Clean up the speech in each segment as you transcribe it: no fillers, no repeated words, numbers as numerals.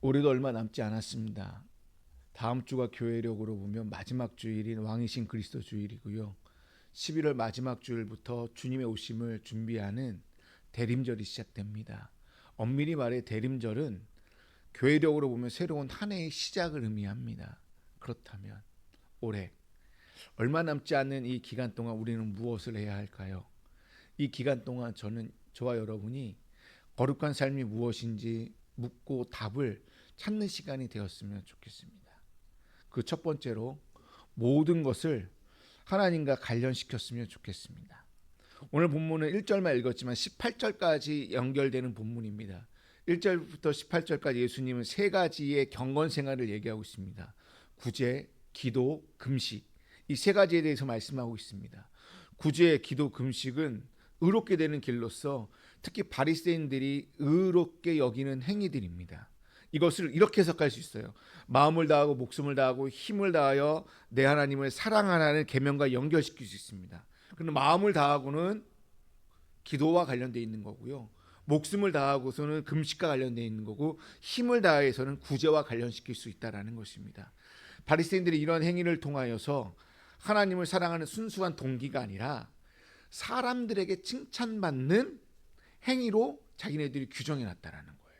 올해도 얼마 남지 않았습니다. 다음 주가 교회력으로 보면 마지막 주일인 왕이신 그리스도 주일이고요. 11월 마지막 주일부터 주님의 오심을 준비하는 대림절이 시작됩니다. 엄밀히 말해 대림절은 교회력으로 보면 새로운 한 해의 시작을 의미합니다. 그렇다면 올해 얼마 남지 않은 이 기간 동안 우리는 무엇을 해야 할까요? 이 기간 동안 저와 여러분이 거룩한 삶이 무엇인지 묻고 답을 찾는 시간이 되었으면 좋겠습니다. 그 첫 번째로 모든 것을 하나님과 관련시켰으면 좋겠습니다. 오늘 본문은 1절만 읽었지만 18절까지 연결되는 본문입니다. 1절부터 18절까지 예수님은 세 가지의 경건 생활을 얘기하고 있습니다. 구제, 기도, 금식, 이 세 가지에 대해서 말씀하고 있습니다. 구제, 기도, 금식은 의롭게 되는 길로서 특히 바리새인들이 의롭게 여기는 행위들입니다. 이것을 이렇게 해석할 수 있어요. 마음을 다하고 목숨을 다하고 힘을 다하여 내 하나님을 사랑하라는 계명과 연결시킬 수 있습니다. 그런데 마음을 다하고는 기도와 관련되어 있는 거고요. 목숨을 다하고서는 금식과 관련되어 있는 거고, 힘을 다해서는 구제와 관련시킬 수 있다는 것입니다. 바리새인들이 이런 행위를 통하여서 하나님을 사랑하는 순수한 동기가 아니라 사람들에게 칭찬받는 행위로 자기네들이 규정해 놨다라는 거예요.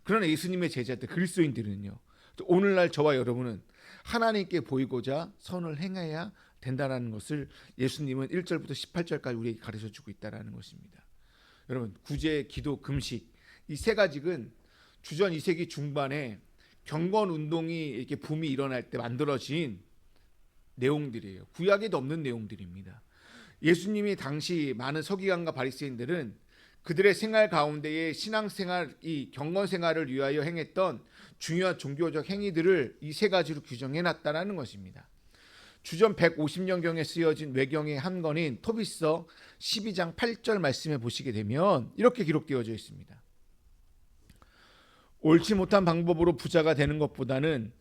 그러나 예수님의 제자들 그리스도인들은요, 오늘날 저와 여러분은 하나님께 보이고자 선을 행해야 된다는 것을 예수님은 1절부터 18절까지 우리에게 가르쳐주고 있다는 것입니다. 여러분, 구제, 기도, 금식, 이 세 가지는 주전 2세기 중반에 경건 운동이 이렇게 붐이 일어날 때 만들어진 내용들이에요. 구약에도 없는 내용들입니다. 예수님이 당시 많은 서기관과 바리새인들은 그들의 생활 가운데에 신앙생활, 이 경건생활을 위하여 행했던 중요한 종교적 행위들을 이 세 가지로 규정해놨다는 것입니다. 주전 150년경에 쓰여진 외경의 한 권인 토비서 12장 8절 말씀에 보시게 되면 이렇게 기록되어져 있습니다. 옳지 못한 방법으로 부자가 되는 것보다는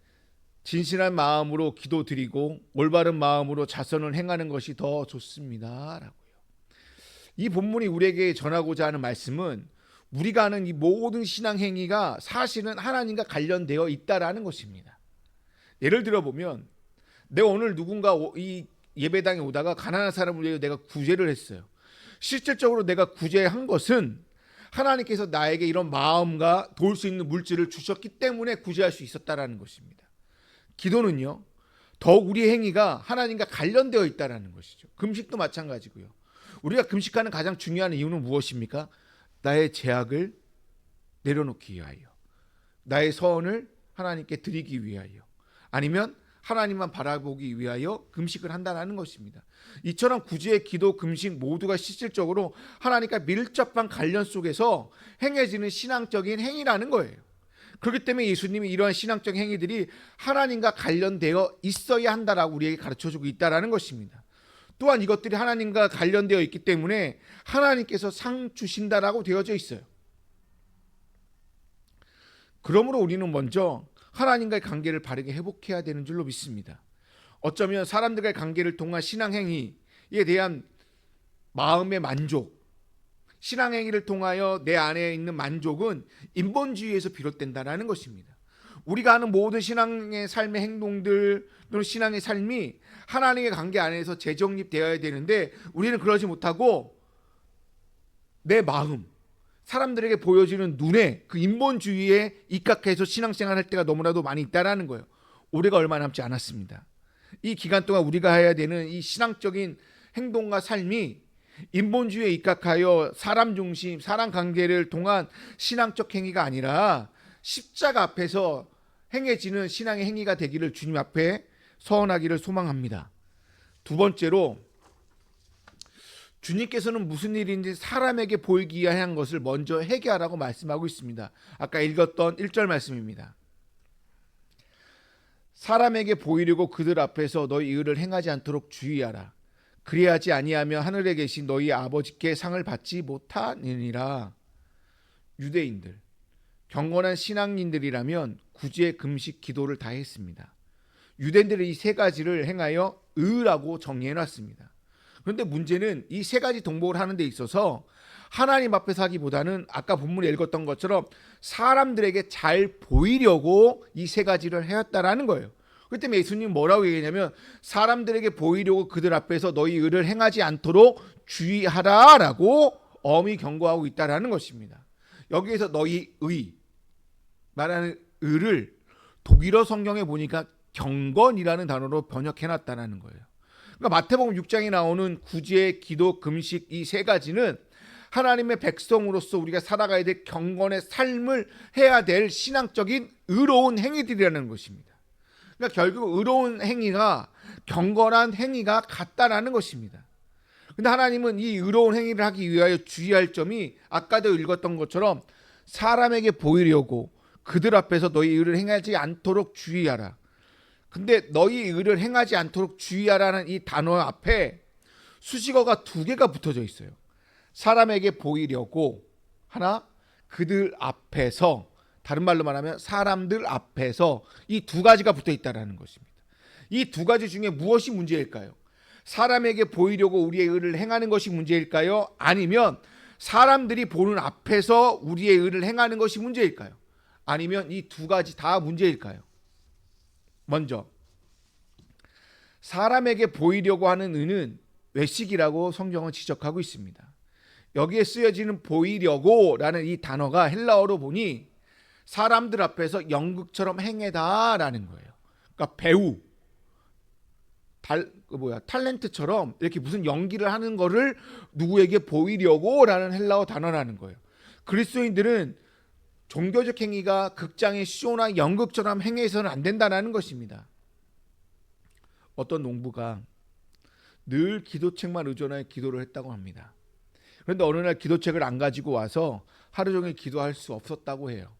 진실한 마음으로 기도드리고 올바른 마음으로 자선을 행하는 것이 더 좋습니다. 라고요. 이 본문이 우리에게 전하고자 하는 말씀은 우리가 하는 이 모든 신앙 행위가 사실은 하나님과 관련되어 있다라는 것입니다. 예를 들어 보면 내가 오늘 누군가 이 예배당에 오다가 가난한 사람을 위해 내가 구제를 했어요. 실질적으로 내가 구제한 것은 하나님께서 나에게 이런 마음과 도울 수 있는 물질을 주셨기 때문에 구제할 수 있었다라는 것입니다. 기도는요, 더욱 우리의 행위가 하나님과 관련되어 있다는 것이죠. 금식도 마찬가지고요. 우리가 금식하는 가장 중요한 이유는 무엇입니까? 나의 죄악을 내려놓기 위하여, 나의 서원을 하나님께 드리기 위하여, 아니면 하나님만 바라보기 위하여 금식을 한다는 것입니다. 이처럼 구제, 기도, 금식 모두가 실질적으로 하나님과 밀접한 관련 속에서 행해지는 신앙적인 행위라는 거예요. 그렇기 때문에 예수님이 이러한 신앙적 행위들이 하나님과 관련되어 있어야 한다라고 우리에게 가르쳐주고 있다는 것입니다. 또한 이것들이 하나님과 관련되어 있기 때문에 하나님께서 상 주신다라고 되어져 있어요. 그러므로 우리는 먼저 하나님과의 관계를 바르게 회복해야 되는 줄로 믿습니다. 어쩌면 사람들과의 관계를 통한 신앙행위에 대한 마음의 만족, 신앙행위를 통하여 내 안에 있는 만족은 인본주의에서 비롯된다는 것입니다. 우리가 하는 모든 신앙의 삶의 행동들 또는 신앙의 삶이 하나님의 관계 안에서 재정립되어야 되는데 우리는 그러지 못하고 내 마음, 사람들에게 보여지는 눈에 그 인본주의에 입각해서 신앙생활 할 때가 너무나도 많이 있다는 거예요. 올해가 얼마 남지 않았습니다. 이 기간 동안 우리가 해야 되는 이 신앙적인 행동과 삶이 인본주의에 입각하여 사람 중심, 사람 관계를 통한 신앙적 행위가 아니라 십자가 앞에서 행해지는 신앙의 행위가 되기를 주님 앞에 서원하기를 소망합니다. 두 번째로, 주님께서는 무슨 일인지 사람에게 보이기 위한 것을 먼저 회개하라고 말씀하고 있습니다. 아까 읽었던 1절 말씀입니다. 사람에게 보이려고 그들 앞에서 너희 의를 행하지 않도록 주의하라. 그리하지 아니하면 하늘에 계신 너희 아버지께 상을 받지 못하느니라. 유대인들, 경건한 신앙인들이라면 구제, 금식, 기도를 다 했습니다. 유대인들은 이 세 가지를 행하여 의라고 정리해놨습니다. 그런데 문제는 이 세 가지 동복을 하는 데 있어서 하나님 앞에서 하기보다는 아까 본문에 읽었던 것처럼 사람들에게 잘 보이려고 이 세 가지를 하였다라는 거예요. 그때 예수님 뭐라고 얘기했냐면 사람들에게 보이려고 그들 앞에서 너희 의를 행하지 않도록 주의하라라고 엄히 경고하고 있다라는 것입니다. 여기에서 너희 의 말하는 의를 독일어 성경에 보니까 경건이라는 단어로 번역해놨다는 거예요. 그러니까 마태복음 6장에 나오는 구제, 기도, 금식 이 세 가지는 하나님의 백성으로서 우리가 살아가야 될 경건의 삶을 해야 될 신앙적인 의로운 행위들이라는 것입니다. 그러니까 결국 의로운 행위가 경건한 행위가 같다라는 것입니다. 근데 하나님은 이 의로운 행위를 하기 위하여 주의할 점이 아까도 읽었던 것처럼 사람에게 보이려고 그들 앞에서 너희 의를 행하지 않도록 주의하라. 근데 너희 의를 행하지 않도록 주의하라는 이 단어 앞에 수식어가 두 개가 붙어져 있어요. 사람에게 보이려고 하나, 그들 앞에서, 다른 말로 말하면 사람들 앞에서 이 두 가지가 붙어 있다는 것입니다. 이 두 가지 중에 무엇이 문제일까요? 사람에게 보이려고 우리의 의를 행하는 것이 문제일까요? 아니면 사람들이 보는 앞에서 우리의 의를 행하는 것이 문제일까요? 아니면 이 두 가지 다 문제일까요? 먼저 사람에게 보이려고 하는 의는 외식이라고 성경은 지적하고 있습니다. 여기에 쓰여지는 보이려고라는 이 단어가 헬라어로 보니 사람들 앞에서 연극처럼 행해다라는 거예요. 그러니까 배우, 탤런트처럼 이렇게 무슨 연기를 하는 거를 누구에게 보이려고라는 헬라어 단어라는 거예요. 그리스도인들은 종교적 행위가 극장의 쇼나 연극처럼 행해서는 안 된다는 것입니다. 어떤 농부가 늘 기도책만 의존하여 기도를 했다고 합니다. 그런데 어느 날 기도책을 안 가지고 와서 하루 종일 기도할 수 없었다고 해요.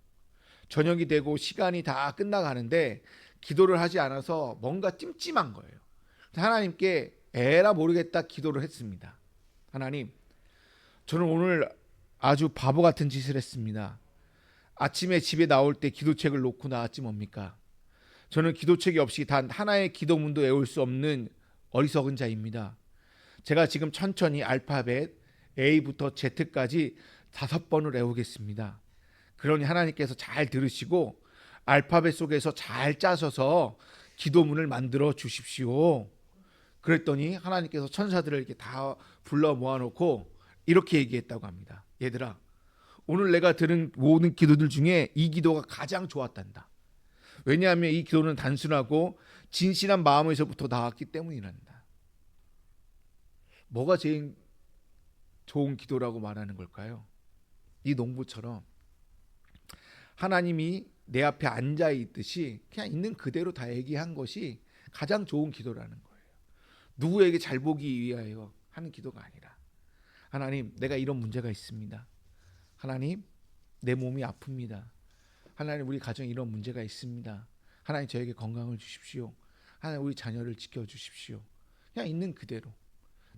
저녁이 되고 시간이 다 끝나가는데 기도를 하지 않아서 뭔가 찜찜한 거예요. 하나님께 에라 모르겠다 기도를 했습니다. 하나님, 저는 오늘 아주 바보 같은 짓을 했습니다. 아침에 집에 나올 때 기도책을 놓고 나왔지 뭡니까? 저는 기도책이 없이 단 하나의 기도문도 외울 수 없는 어리석은 자입니다. 제가 지금 천천히 알파벳 A부터 Z까지 5번을 외우겠습니다. 그러니 하나님께서 잘 들으시고 알파벳 속에서 잘 짜셔서 기도문을 만들어 주십시오. 그랬더니 하나님께서 천사들을 이렇게 다 불러 모아놓고 이렇게 얘기했다고 합니다. 얘들아, 오늘 내가 들은 모든 기도들 중에 이 기도가 가장 좋았단다. 왜냐하면 이 기도는 단순하고 진실한 마음에서부터 나왔기 때문이란다. 뭐가 제일 좋은 기도라고 말하는 걸까요? 이 농부처럼 하나님이 내 앞에 앉아 있듯이 그냥 있는 그대로 다 얘기한 것이 가장 좋은 기도라는 거예요. 누구에게 잘 보기 위하여 하는 기도가 아니라 하나님, 내가 이런 문제가 있습니다. 하나님, 내 몸이 아픕니다. 하나님, 우리 가정에 이런 문제가 있습니다. 하나님, 저에게 건강을 주십시오. 하나님, 우리 자녀를 지켜주십시오. 그냥 있는 그대로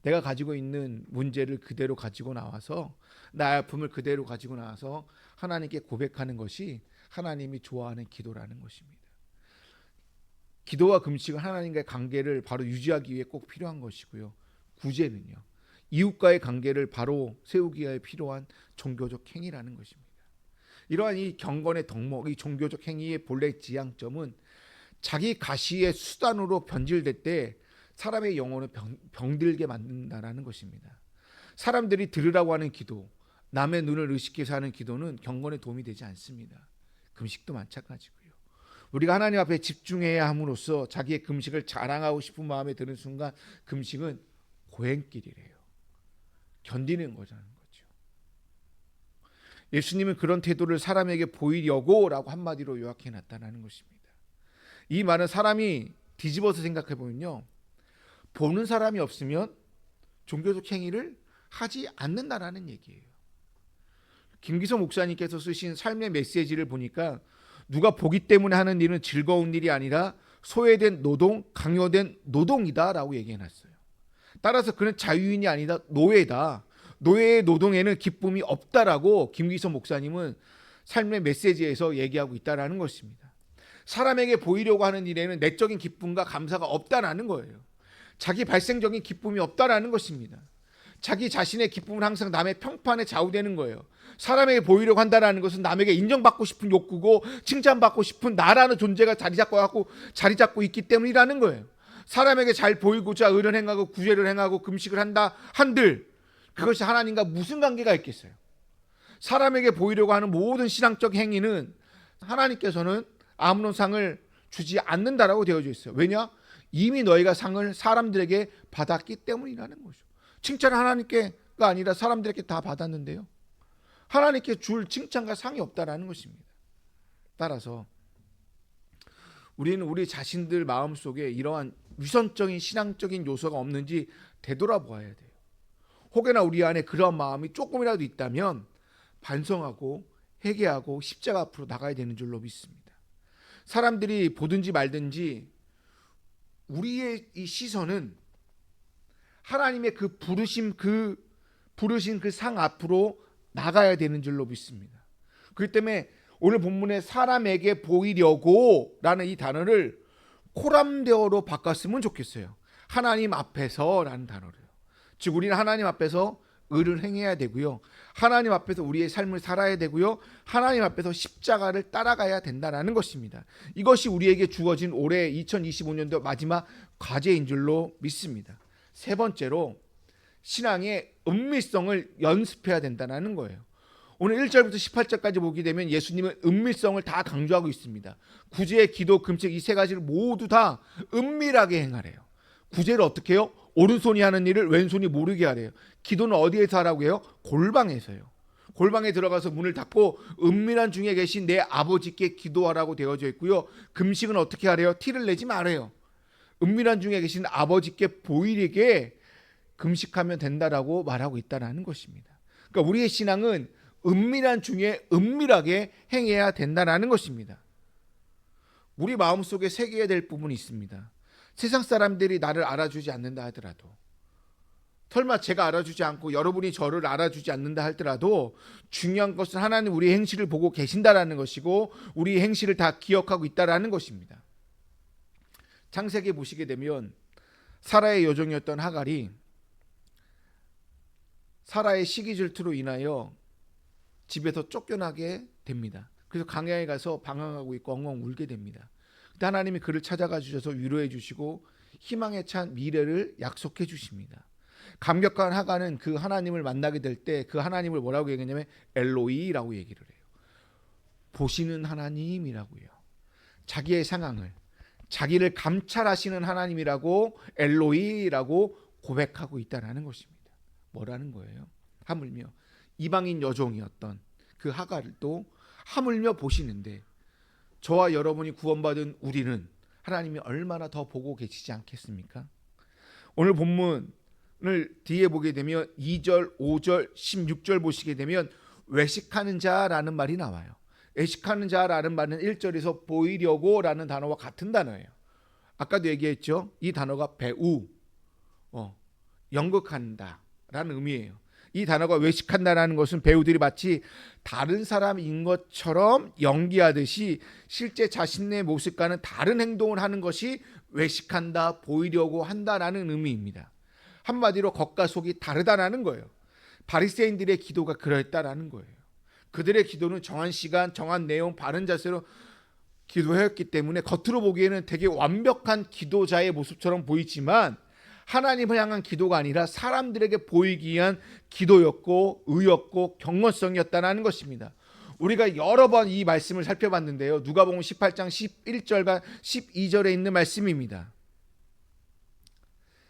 내가 가지고 있는 문제를 그대로 가지고 나와서 나의 아픔을 그대로 가지고 나와서 하나님께 고백하는 것이 하나님이 좋아하는 기도라는 것입니다. 기도와 금식은 하나님과의 관계를 바로 유지하기 위해 꼭 필요한 것이고요. 구제는요, 이웃과의 관계를 바로 세우기 위해 필요한 종교적 행위라는 것입니다. 이러한 이 경건의 덕목, 이 종교적 행위의 본래 지향점은 자기 가시의 수단으로 변질될 때 사람의 영혼을 병들게 만든다는 것입니다. 사람들이 들으라고 하는 기도, 남의 눈을 의식해서 하는 기도는 경건에 도움이 되지 않습니다. 금식도 마찬가지고요. 우리가 하나님 앞에 집중해야 함으로써 자기의 금식을 자랑하고 싶은 마음에 드는 순간 금식은 고행길이래요. 견디는 거라는 거죠. 예수님은 그런 태도를 사람에게 보이려고 라고 한마디로 요약해 놨다는 것입니다. 이 말은 사람이 뒤집어서 생각해 보면요, 보는 사람이 없으면 종교적 행위를 하지 않는다라는 얘기예요. 김기성 목사님께서 쓰신 삶의 메시지를 보니까 누가 보기 때문에 하는 일은 즐거운 일이 아니라 소외된 노동, 강요된 노동이다라고 얘기해놨어요. 따라서 그는 자유인이 아니다, 노예다. 노예의 노동에는 기쁨이 없다라고 김기성 목사님은 삶의 메시지에서 얘기하고 있다라는 것입니다. 사람에게 보이려고 하는 일에는 내적인 기쁨과 감사가 없다라는 거예요. 자기 발생적인 기쁨이 없다라는 것입니다. 자기 자신의 기쁨은 항상 남의 평판에 좌우되는 거예요. 사람에게 보이려고 한다는 것은 남에게 인정받고 싶은 욕구고 칭찬받고 싶은 나라는 존재가 자리 잡고 있기 때문이라는 거예요. 사람에게 잘 보이고자 의를 행하고 구제를 행하고 금식을 한다 한들 그것이 하나님과 무슨 관계가 있겠어요? 사람에게 보이려고 하는 모든 신앙적 행위는 하나님께서는 아무런 상을 주지 않는다라고 되어져 있어요. 왜냐? 이미 너희가 상을 사람들에게 받았기 때문이라는 거죠. 칭찬은 하나님께가 아니라 사람들에게 다 받았는데요. 하나님께 줄 칭찬과 상이 없다라는 것입니다. 따라서 우리는 우리 자신들 마음속에 이러한 위선적인 신앙적인 요소가 없는지 되돌아보아야 돼요. 혹여나 우리 안에 그런 마음이 조금이라도 있다면 반성하고 회개하고 십자가 앞으로 나가야 되는 줄로 믿습니다. 사람들이 보든지 말든지 우리의 이 시선은 하나님의 그 부르신 그 상 앞으로 나가야 되는 줄로 믿습니다. 그렇기 때문에 오늘 본문에 사람에게 보이려고 라는 이 단어를 코람데어로 바꿨으면 좋겠어요. 하나님 앞에서 라는 단어로요. 즉 우리는 하나님 앞에서 의를 행해야 되고요. 하나님 앞에서 우리의 삶을 살아야 되고요. 하나님 앞에서 십자가를 따라가야 된다는 것입니다. 이것이 우리에게 주어진 올해 2025년도 마지막 과제인 줄로 믿습니다. 세 번째로 신앙의 은밀성을 연습해야 된다는 거예요. 오늘 1절부터 18절까지 보게 되면 예수님은 은밀성을 다 강조하고 있습니다. 구제, 기도, 금식 이 세 가지를 모두 다 은밀하게 행하래요. 구제를 어떻게 해요? 오른손이 하는 일을 왼손이 모르게 하래요. 기도는 어디에서 하라고 해요? 골방에서요. 골방에 들어가서 문을 닫고 은밀한 중에 계신 내 아버지께 기도하라고 되어져 있고요. 금식은 어떻게 하래요? 티를 내지 말아요. 은밀한 중에 계신 아버지께 보이게 금식하면 된다라고 말하고 있다는 것입니다. 그러니까 우리의 신앙은 은밀한 중에 은밀하게 행해야 된다는 것입니다. 우리 마음속에 새겨야 될 부분이 있습니다. 세상 사람들이 나를 알아주지 않는다 하더라도, 설마 제가 알아주지 않고 여러분이 저를 알아주지 않는다 하더라도 중요한 것은 하나님 우리의 행실을 보고 계신다라는 것이고 우리의 행실을 다 기억하고 있다라는 것입니다. 창세기 보시게 되면 사라의 여종이었던 하갈이 사라의 시기 질투로 인하여 집에서 쫓겨나게 됩니다. 그래서 광야에 가서 방황하고 있고 엉엉 울게 됩니다. 그때 하나님이 그를 찾아가 주셔서 위로해 주시고 희망에 찬 미래를 약속해 주십니다. 감격한 하갈은 그 하나님을 만나게 될 때 그 하나님을 뭐라고 얘기했냐면 엘로이라고 얘기를 해요. 보시는 하나님이라고요. 자기의 상황을, 자기를 감찰하시는 하나님이라고 엘로이라고 고백하고 있다는 것입니다. 뭐라는 거예요? 하물며 이방인 여종이었던 그 하갈을 또 하물며 보시는데 저와 여러분이 구원받은 우리는 하나님이 얼마나 더 보고 계시지 않겠습니까? 오늘 본문을 뒤에 보게 되면 2절, 5절, 16절 보시게 되면 외식하는 자라는 말이 나와요. 외식하는 자라는 말은 1절에서 보이려고 라는 단어와 같은 단어예요. 아까도 얘기했죠. 이 단어가 배우, 연극한다 라는 의미예요. 이 단어가 외식한다라는 것은 배우들이 마치 다른 사람인 것처럼 연기하듯이 실제 자신의 모습과는 다른 행동을 하는 것이 외식한다, 보이려고 한다라는 의미입니다. 한마디로 겉과 속이 다르다라는 거예요. 바리새인들의 기도가 그랬다라는 거예요. 그들의 기도는 정한 시간, 정한 내용, 바른 자세로 기도했기 때문에 겉으로 보기에는 되게 완벽한 기도자의 모습처럼 보이지만 하나님을 향한 기도가 아니라 사람들에게 보이기 위한 기도였고 의였고 경건성이었다는 것입니다. 우리가 여러 번 이 말씀을 살펴봤는데요. 누가복음 18장 11절과 12절에 있는 말씀입니다.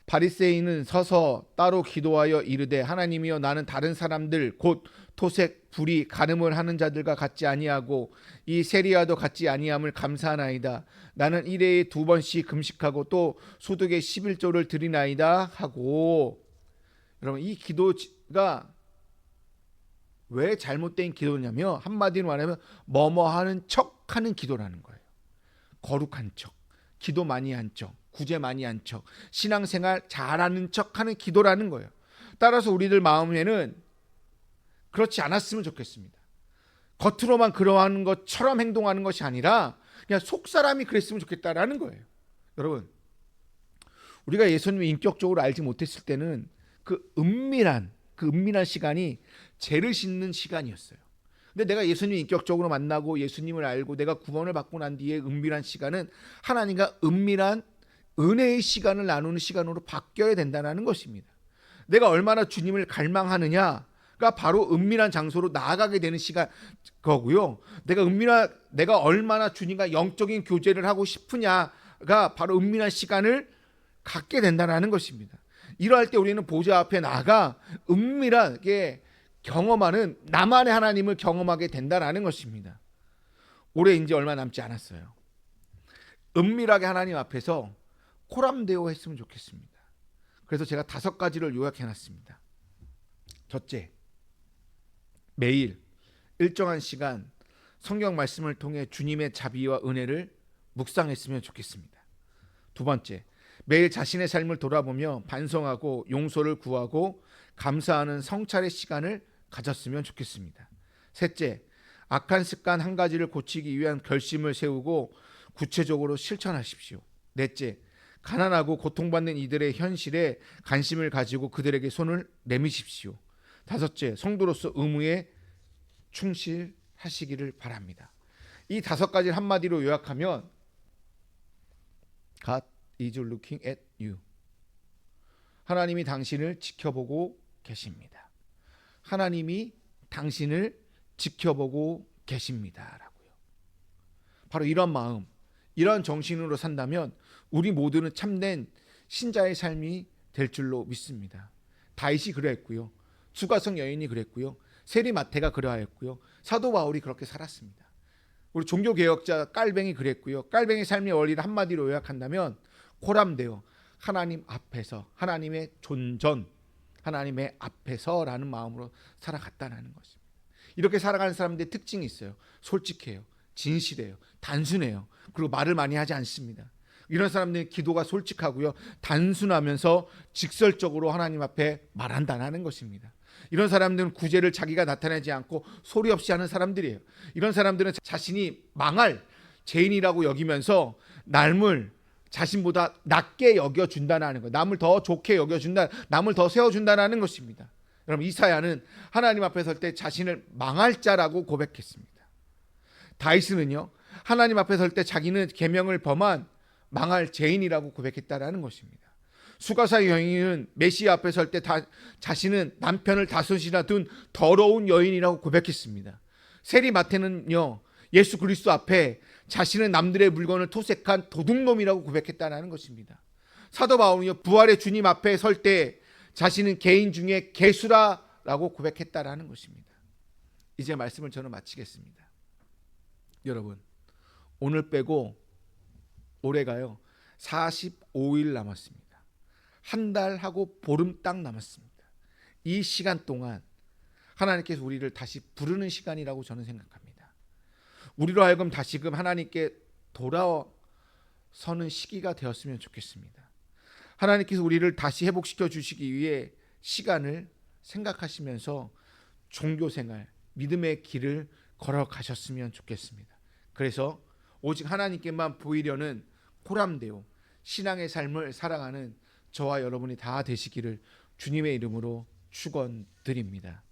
바리새인은 서서 따로 기도하여 이르되 하나님이여 나는 다른 사람들 곧 토색, 불의, 간음을 하는 자들과 같지 아니하고 이 세리와도 같지 아니함을 감사하나이다. 나는 일회에 2번씩 금식하고 또 소득의 11조를 드리나이다 하고. 여러분 이 기도가 왜 잘못된 기도냐면 한마디로 말하면 뭐뭐하는 척하는 기도라는 거예요. 거룩한 척, 기도 많이 한 척, 구제 많이 한 척, 신앙생활 잘하는 척하는 기도라는 거예요. 따라서 우리들 마음에는 그렇지 않았으면 좋겠습니다. 겉으로만 그러한 것처럼 행동하는 것이 아니라 그냥 속사람이 그랬으면 좋겠다라는 거예요. 여러분 우리가 예수님을 인격적으로 알지 못했을 때는 그 은밀한 시간이 죄를 씻는 시간이었어요. 근데 내가 예수님 인격적으로 만나고 예수님을 알고 내가 구원을 받고 난 뒤에 은밀한 시간은 하나님과 은밀한 은혜의 시간을 나누는 시간으로 바뀌어야 된다는 것입니다. 내가 얼마나 주님을 갈망하느냐가 바로 은밀한 장소로 나아가게 되는 시간 거고요. 내가 얼마나 주님과 영적인 교제를 하고 싶으냐가 바로 은밀한 시간을 갖게 된다는 것입니다. 이러할 때 우리는 보좌 앞에 나가 은밀하게 경험하는 나만의 하나님을 경험하게 된다는 것입니다. 올해 이제 얼마 남지 않았어요. 은밀하게 하나님 앞에서 코람데오 했으면 좋겠습니다. 그래서 제가 5가지를 요약해놨습니다. 첫째, 매일 일정한 시간 성경 말씀을 통해 주님의 자비와 은혜를 묵상했으면 좋겠습니다. 두 번째, 매일 자신의 삶을 돌아보며 반성하고 용서를 구하고 감사하는 성찰의 시간을 가졌으면 좋겠습니다. 셋째, 악한 습관 한 가지를 고치기 위한 결심을 세우고 구체적으로 실천하십시오. 넷째, 가난하고 고통받는 이들의 현실에 관심을 가지고 그들에게 손을 내미십시오. 다섯째, 성도로서 의무에 충실하시기를 바랍니다. 이 5가지를 한마디로 요약하면 God is looking at you. 하나님이 당신을 지켜보고 계십니다. 하나님이 당신을 지켜보고 계십니다. 라고요. 바로 이런 마음, 이런 정신으로 산다면 우리 모두는 참된 신자의 삶이 될 줄로 믿습니다. 다윗이 그러했고요. 수가성 여인이 그랬고요. 세리마태가 그러하였고요. 사도 바울이 그렇게 살았습니다. 우리 종교개혁자 깔뱅이 그랬고요. 깔뱅이 삶의 원리를 한마디로 요약한다면 코람데오, 하나님 앞에서, 하나님의 존전, 하나님의 앞에서라는 마음으로 살아갔다는 것입니다. 이렇게 살아가는 사람들의 특징이 있어요. 솔직해요. 진실해요. 단순해요. 그리고 말을 많이 하지 않습니다. 이런 사람들은 기도가 솔직하고요. 단순하면서 직설적으로 하나님 앞에 말한다는 것입니다. 이런 사람들은 구제를 자기가 나타내지 않고 소리 없이 하는 사람들이에요. 이런 사람들은 자신이 망할 죄인이라고 여기면서 남을 자신보다 낮게 여겨준다는 것, 남을 더 좋게 여겨준다, 남을 더 세워준다는 것입니다. 여러분, 이사야는 하나님 앞에 설 때 자신을 망할 자라고 고백했습니다. 다윗은요, 하나님 앞에 설 때 자기는 계명을 범한 망할 죄인이라고 고백했다는 것입니다. 수가사 여인은 메시아 앞에 설 때 자신은 남편을 다섯이나 둔 더러운 여인이라고 고백했습니다. 세리마태는요, 예수 그리스도 앞에 자신은 남들의 물건을 토색한 도둑놈이라고 고백했다는 것입니다. 사도 바울은요, 부활의 주님 앞에 설 때 자신은 개인 중에 개수라라고 고백했다는 것입니다. 이제 말씀을 저는 마치겠습니다. 여러분, 오늘 빼고 올해가요 45일 남았습니다. 한 달하고 보름 딱 남았습니다. 이 시간 동안 하나님께서 우리를 다시 부르는 시간이라고 저는 생각합니다. 우리로 하여금 다시금 하나님께 돌아서는 시기가 되었으면 좋겠습니다. 하나님께서 우리를 다시 회복시켜 주시기 위해 시간을 생각하시면서 종교생활, 믿음의 길을 걸어가셨으면 좋겠습니다. 그래서 오직 하나님께만 보이려는 코람데오, 신앙의 삶을 살아가는 저와 여러분이 다 되시기를 주님의 이름으로 축원드립니다.